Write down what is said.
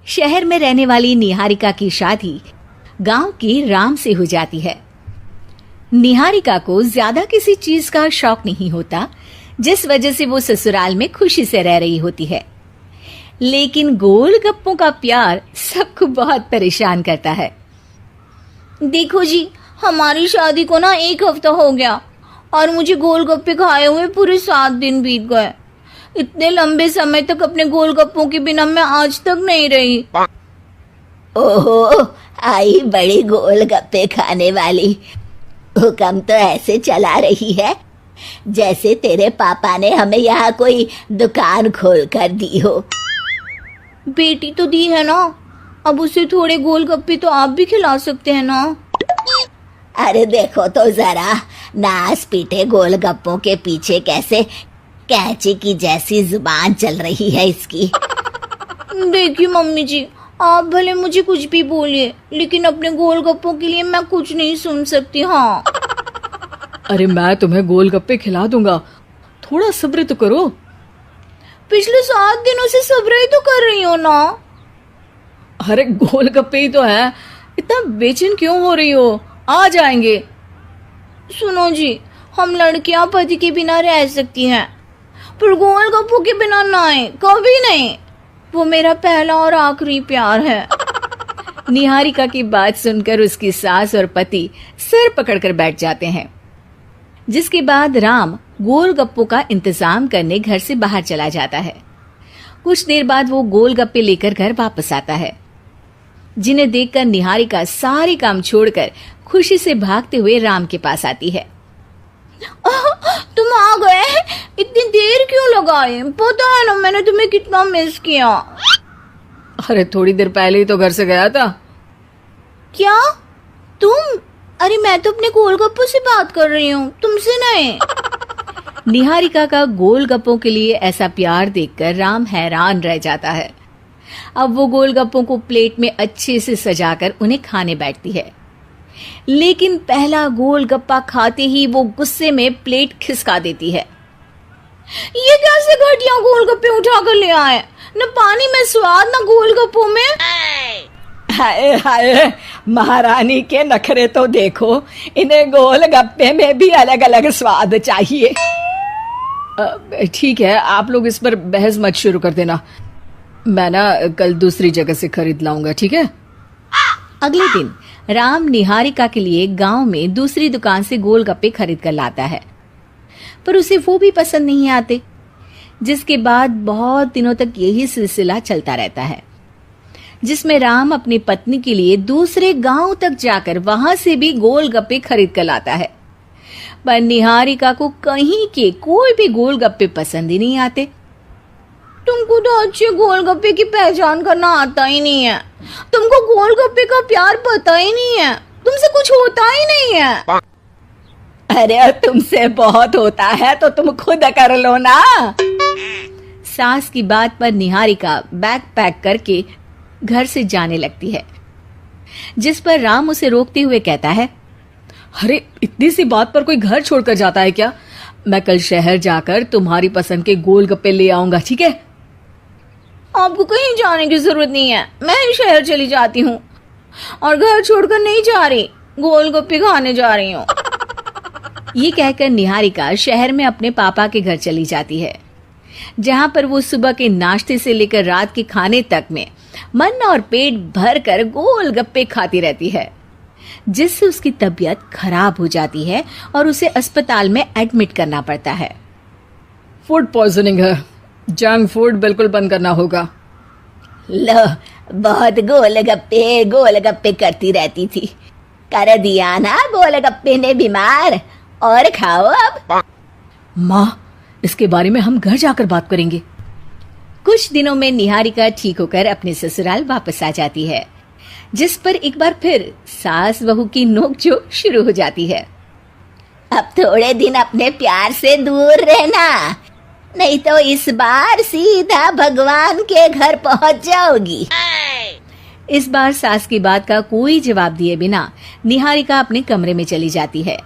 शहर में रहने वाली निहारिका की शादी गांव की राम से हो जाती है। निहारिका को ज्यादा किसी चीज का शौक नहीं होता, जिस वजह से वो ससुराल में खुशी से रह रही होती है। लेकिन गोलगप्पों का प्यार सबको बहुत परेशान करता है। देखो जी, हमारी शादी को ना 1 हफ्ता हो गया और मुझे गोलगप्पे खाए हुए पूरे 7 दिन बीत गए। इतने लंबे समय तक अपने गोलगप्पों के बिना मैं आज तक नहीं रही। ओहो, आई बड़ी गोलगप्पे खाने वाली। हुक्म तो ऐसे चला रही है जैसे तेरे पापा ने हमें यहाँ कोई दुकान खोल कर दी हो। बेटी तो दी है ना, अब उसे थोड़े गोलगप्पे तो आप भी खिला सकते हैं ना। अरे देखो तो जरा, नास पीटे गोलगप्पों के पीछे कैसे कैंची की जैसी जुबान चल रही है इसकी। देखिए मम्मी जी, आप भले मुझे कुछ भी बोलिए, लेकिन अपने गोलगप्पों के लिए मैं कुछ नहीं सुन सकती। हाँ, अरे मैं तुम्हें गोलगप्पे खिला दूंगा, थोड़ा सब्र तो करो। पिछले 7 दिनों से सब्र ही तो कर रही हो ना। अरे गोलगप्पे ही तो है, इतना बेचैन क्यों हो रही हो? आ जाएंगे। सुनो जी, हम लड़कियां पति के बिना रह सकती हैं, पर गोलगप्पों के बिना नहीं, कभी नहीं। वो मेरा पहला और आखिरी प्यार है। निहारिका की बात सुनकर उसकी सास और पति सिर पकड़कर बैठ जाते हैं। जिसके बाद राम गोलगप्पों का इंतजाम करने घर से बाहर चला जाता है। कुछ देर बाद वो गोलगप्पे लेकर घर वापस आता है, जिन्हें देखकर निहारिका सारे काम छोड़कर खुशी से भागते हुए राम के पास आती है। तुम आ गए? इतनी देर क्यों लगाए? पता है ना मैंने तुम्हें कितना मिस किया। अरे थोड़ी देर पहले ही तो घर से गया था। क्या तुम? अरे मैं तो अपने गोलगप्पों से बात कर रही हूँ, तुमसे नहीं। निहारिका का गोलगप्पों के लिए ऐसा प्यार देखकर राम हैरान रह जाता है। अब वो गोलगप्पों को प्लेट में अच्छे से सजाकर उन्हें खाने बैठती है, लेकिन पहला गोलगप्पा खाते ही वो गुस्से में प्लेट खिसका देती है। ये कैसे घटिया गोलगप्पे उठा कर ले आए? न पानी में स्वाद, न गोलगप्पों में। हाय हाय, महारानी के नखरे तो देखो, इन्हें गोलगप्पे में भी अलग अलग स्वाद चाहिए। ठीक है, आप लोग इस पर बहस मत शुरू कर देना, मैं ना कल दूसरी जगह से खरीद लाऊंगा, ठीक है? अगले दिन राम निहारिका के लिए गांव में दूसरी दुकान से गोलगप्पे खरीद कर लाता है, पर उसे वो भी पसंद नहीं आते। जिसके बाद बहुत दिनों तक यही सिलसिला चलता रहता है, जिसमें राम अपनी पत्नी के लिए दूसरे गांव तक जाकर वहां से भी गोलगप्पे खरीद कर लाता है, पर निहारिका को कहीं के कोई भी गोलगप्पे पसंद ही नहीं आते। तुमको तो अच्छे गोलगप्पे की पहचान करना आता ही नहीं है। तुमको गोलगप्पे का प्यार पता ही नहीं है, तुमसे कुछ होता ही नहीं है। अरे तुमसे बहुत होता है तो तुम खुद कर लो ना। सास की बात पर निहारिका बैग पैक करके घर से जाने लगती है, जिस पर राम उसे रोकते हुए कहता है, अरे इतनी सी बात पर कोई घर छोड़कर जाता है क्या? मैं कल शहर जाकर तुम्हारी पसंद के गोलगप्पे ले आऊंगा, ठीक है? आपको कहीं जाने की जरूरत नहीं है, मैं ही शहर चली जाती हूँ और घर छोड़कर नहीं जा रही, गोलगप्पे खाने जा रही हूँ। ये कहकर निहारिका शहर में अपने पापा के घर चली जाती है, जहां पर वो सुबह के नाश्ते से लेकर रात के खाने तक में मन और पेट भर कर गोलगप्पे खाती रहती है, जिससे उसकी तबीयत खराब हो जाती है और उसे अस्पताल में एडमिट करना पड़ता है। फूड पॉइजनिंग है, जंक फूड बिल्कुल बंद करना होगा। लो, बहुत गोलगप्पे गोलगप्पे करती रहती थी, कर दिया ना गोलगप्पे ने बीमार। और खाओ अब। माँ, इसके बारे में हम घर जाकर बात करेंगे। कुछ दिनों में निहारिका ठीक होकर अपने ससुराल वापस आ जाती है, जिस पर एक बार फिर सास बहू की नोकझोंक शुरू हो जाती है। अब थोड़े दिन अपने प्यार से दूर रहना, नहीं तो इस बार सीधा भगवान के घर पहुंच जाओगी। इस बार सास की बात का कोई जवाब दिए बिना निहारिका अपने कमरे में चली जाती है।